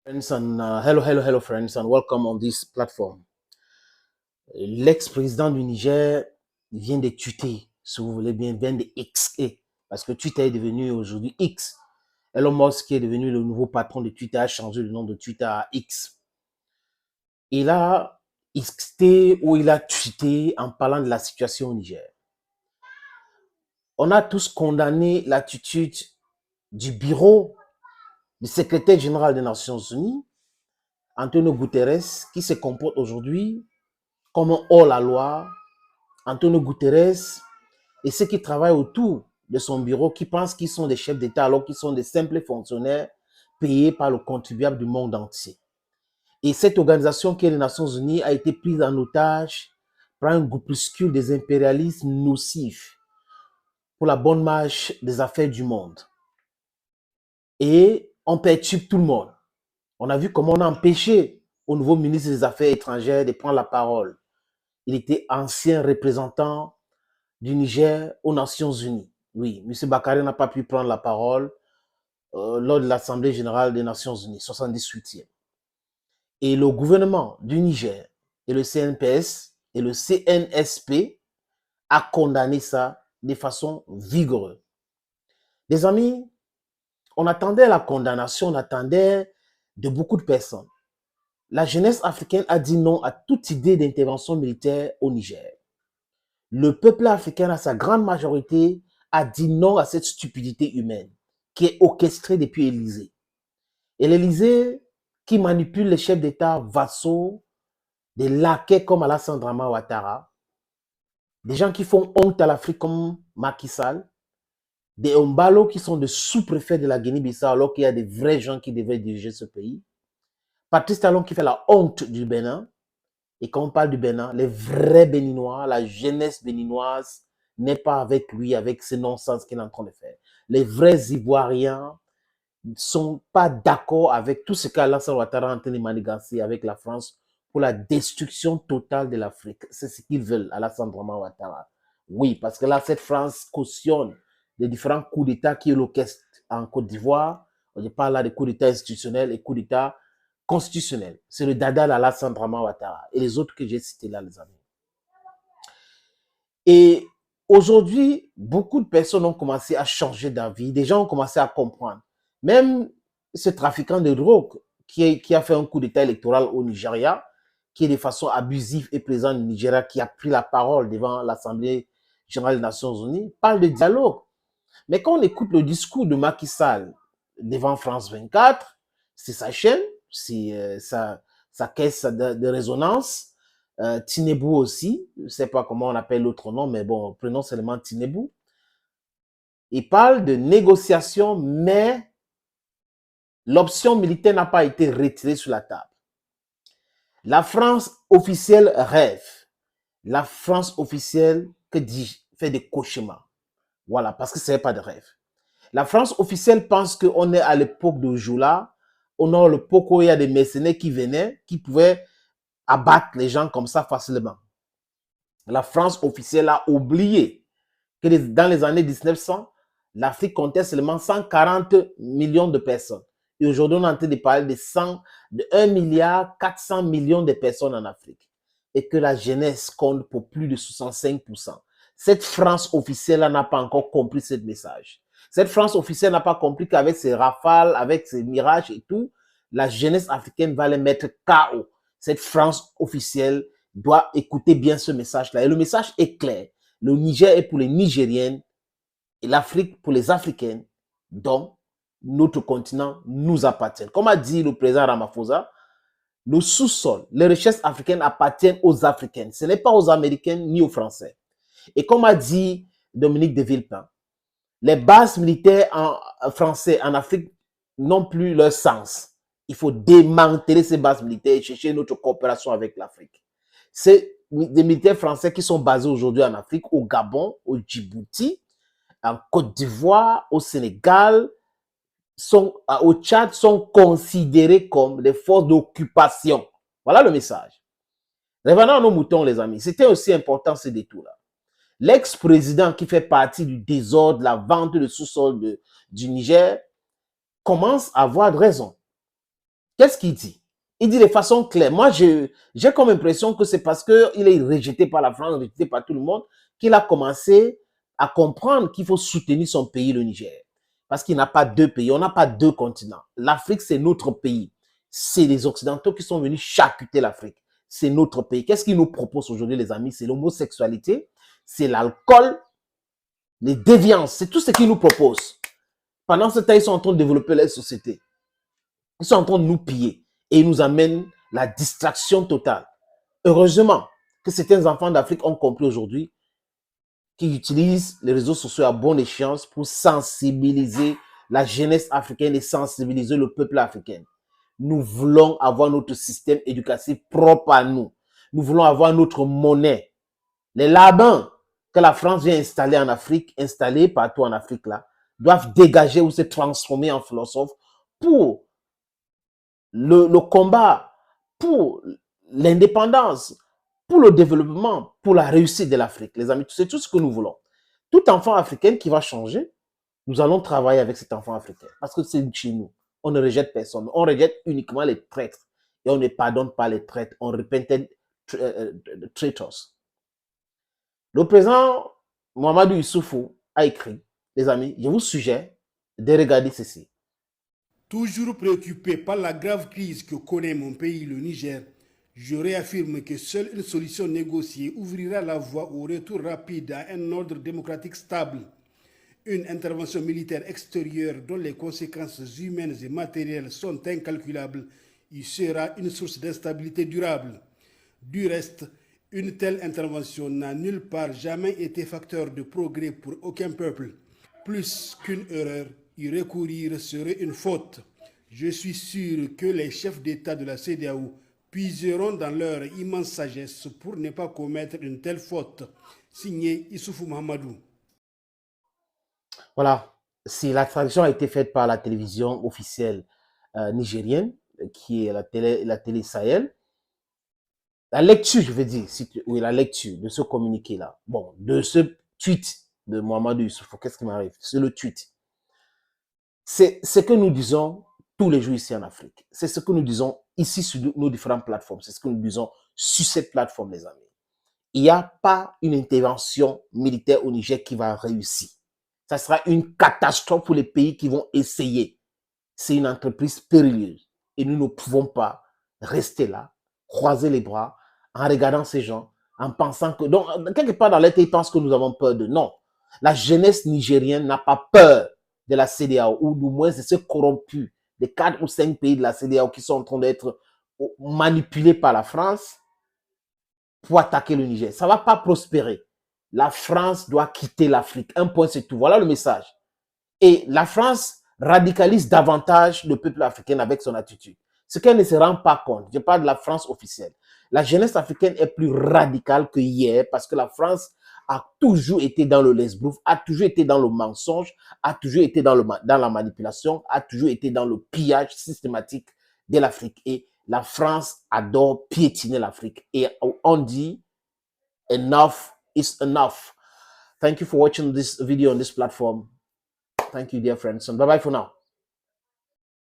Friends and hello friends and welcome on this platform. L'ex-président du Niger vient de tweeter, si vous voulez bien, vient de X, parce que Twitter est devenu aujourd'hui X. Elon Musk qui est devenu le nouveau patron de Twitter a changé le nom de Twitter à X. Il a XT ou il a tweeté en parlant de la situation au Niger. On a tous condamné l'attitude du bureau du secrétaire général des Nations Unies, Antonio Guterres, qui se comporte aujourd'hui comme un hors-la-loi. Antonio Guterres et ceux qui travaillent autour de son bureau, qui pensent qu'ils sont des chefs d'État alors qu'ils sont des simples fonctionnaires payés par le contribuable du monde entier. Et cette organisation qui est les Nations Unies a été prise en otage par un groupuscule des impérialistes nocifs pour la bonne marche des affaires du monde. Et on perturbe tout le monde. On a vu comment on a empêché au nouveau ministre des Affaires étrangères de prendre la parole. Il était ancien représentant du Niger aux Nations Unies. Oui, M. Bakary n'a pas pu prendre la parole lors de l'Assemblée générale des Nations Unies, 78e. Et le gouvernement du Niger et le CNPS et le CNSP a condamné ça de façon vigoureuse. Les amis, on attendait la condamnation, on attendait de beaucoup de personnes. La jeunesse africaine a dit non à toute idée d'intervention militaire au Niger. Le peuple africain, à sa grande majorité, a dit non à cette stupidité humaine qui est orchestrée depuis l'Élysée. Et l'Élysée qui manipule les chefs d'État vassaux, des laquais comme Alassane Dramane Ouattara, des gens qui font honte à l'Afrique comme Macky Sall, des Ombalo qui sont des sous-préfets de la Guinée-Bissau alors qu'il y a des vrais gens qui devaient diriger ce pays, Patrice Talon qui fait la honte du Bénin. Et quand on parle du Bénin, les vrais Béninois, la jeunesse béninoise n'est pas avec lui, avec ce non-sens qu'il est en train de faire. Les vrais Ivoiriens ne sont pas d'accord avec tout ce qu'Alassane Ouattara est en train de manigancer avec la France pour la destruction totale de l'Afrique. C'est ce qu'ils veulent, Alassane Ouattara. Oui, parce que là, cette France cautionne les différents coups d'État qui l'orchestrent en Côte d'Ivoire. On parle là de coups d'État institutionnels et coups d'État constitutionnel. C'est le dada d'Alassane Dramane Ouattara et les autres que j'ai cités là, les amis. Et aujourd'hui, beaucoup de personnes ont commencé à changer d'avis. Des gens ont commencé à comprendre. Même ce trafiquant de drogue qui a fait un coup d'état électoral au Nigeria, qui est de façon abusive et présent au Nigeria, qui a pris la parole devant l'Assemblée générale des Nations Unies, parle de dialogue. Mais quand on écoute le discours de Macky Sall devant France 24, c'est sa chaîne, c'est sa caisse de résonance. Tinebou aussi, je ne sais pas comment on appelle l'autre nom, mais bon, prenons seulement Tinebou. Il parle de négociation, mais l'option militaire n'a pas été retirée sur la table. La France officielle rêve. La France officielle, que dis-je, fait des cauchemars. Voilà, parce que ce n'est pas de rêve. La France officielle pense qu'on est à l'époque de Joula, on a l'époque où il y a des mercenaires qui venaient, qui pouvaient abattre les gens comme ça facilement. La France officielle a oublié que dans les années 1900, l'Afrique comptait seulement 140 millions de personnes. Et aujourd'hui, on est en train de parler de 1 milliard 400 millions de personnes en Afrique. Et que la jeunesse compte pour plus de 65%. Cette France officielle n'a pas encore compris ce message. Cette France officielle n'a pas compris qu'avec ses rafales, avec ses mirages et tout, la jeunesse africaine va les mettre KO. Cette France officielle doit écouter bien ce message-là. Et le message est clair. Le Niger est pour les Nigériennes et l'Afrique pour les Africaines. Donc, notre continent nous appartient. Comme a dit le président Ramaphosa, le sous-sol, les richesses africaines appartiennent aux Africaines. Ce n'est pas aux Américains ni aux Français. Et comme a dit Dominique de Villepin, les bases militaires français en Afrique n'ont plus leur sens. Il faut démanteler ces bases militaires et chercher notre coopération avec l'Afrique. C'est des militaires français qui sont basés aujourd'hui en Afrique, au Gabon, au Djibouti, en Côte d'Ivoire, au Sénégal, au Tchad, sont considérés comme des forces d'occupation. Voilà le message. Revenons à nos moutons, les amis. C'était aussi important ce détour-là. L'ex-président qui fait partie du désordre, de la vente de sous-sol du Niger, commence à avoir raison. Qu'est-ce qu'il dit? Il dit de façon claire. Moi, j'ai comme impression que c'est parce qu'il est rejeté par la France, rejeté par tout le monde, qu'il a commencé à comprendre qu'il faut soutenir son pays, le Niger. Parce qu'il n'a pas deux pays, on n'a pas deux continents. L'Afrique, c'est notre pays. C'est les Occidentaux qui sont venus charcuter l'Afrique. C'est notre pays. Qu'est-ce qu'il nous propose aujourd'hui, les amis? C'est l'homosexualité, c'est l'alcool, les déviances. C'est tout ce qu'il nous propose. Pendant ce temps, ils sont en train de développer les sociétés. Ils sont en train de nous piller et ils nous amènent la distraction totale. Heureusement que certains enfants d'Afrique ont compris aujourd'hui qu'ils utilisent les réseaux sociaux à bon escient pour sensibiliser la jeunesse africaine et sensibiliser le peuple africain. Nous voulons avoir notre système éducatif propre à nous. Nous voulons avoir notre monnaie. Les labans que la France vient installer en Afrique, installer partout en Afrique là, doivent dégager ou se transformer en philosophes pour le combat, pour l'indépendance, pour le développement, pour la réussite de l'Afrique. Les amis, c'est tout ce que nous voulons. Tout enfant africain qui va changer, nous allons travailler avec cet enfant africain parce que c'est chez nous. On ne rejette personne. On rejette uniquement les traîtres. Et on ne pardonne pas les traîtres. On repentait traitors. Le président Mahamadou Issoufou a écrit, les amis, je vous suggère de regarder ceci. Toujours préoccupé par la grave crise que connaît mon pays, le Niger, je réaffirme que seule une solution négociée ouvrira la voie au retour rapide à un ordre démocratique stable. Une intervention militaire extérieure dont les conséquences humaines et matérielles sont incalculables y sera une source d'instabilité durable. Du reste, une telle intervention n'a nulle part jamais été facteur de progrès pour aucun peuple. Plus qu'une erreur, y recourir serait une faute. Je suis sûr que les chefs d'État de la CEDEAO puiseront dans leur immense sagesse pour ne pas commettre une telle faute. Signé Issoufou Mahamadou. Voilà, si la traduction a été faite par la télévision officielle nigérienne, qui est la télé Sahel. La lecture, je veux dire, oui, la lecture de ce communiqué-là, bon, de ce tweet de Mahamadou Issoufou, qu'est-ce qui m'arrive? C'est le tweet. C'est ce que nous disons tous les jours ici en Afrique. C'est ce que nous disons ici sur nos différentes plateformes. C'est ce que nous disons sur cette plateforme, les amis. Il n'y a pas une intervention militaire au Niger qui va réussir. Ça sera une catastrophe pour les pays qui vont essayer. C'est une entreprise périlleuse. Et nous ne pouvons pas rester là, croiser les bras, en regardant ces gens, en pensant que... Donc, quelque part dans l'été, ils pensent que nous avons peur de... Non. La jeunesse nigérienne n'a pas peur de la CEDEAO, ou du moins de ce corrompus, des 4 ou 5 pays de la CEDEAO qui sont en train d'être manipulés par la France pour attaquer le Niger. Ça ne va pas prospérer. La France doit quitter l'Afrique. Un point, c'est tout. Voilà le message. Et la France radicalise davantage le peuple africain avec son attitude. Ce qu'elle ne se rend pas compte, je parle de la France officielle. La jeunesse africaine est plus radicale que hier parce que la France a toujours été dans le lesbrouf, a toujours été dans le mensonge, a toujours été dans la manipulation, a toujours été dans le pillage systématique de l'Afrique. Et la France adore piétiner l'Afrique. Et on dit, enough is enough. Thank you for watching this video on this platform. Thank you, dear friends, and bye-bye for now.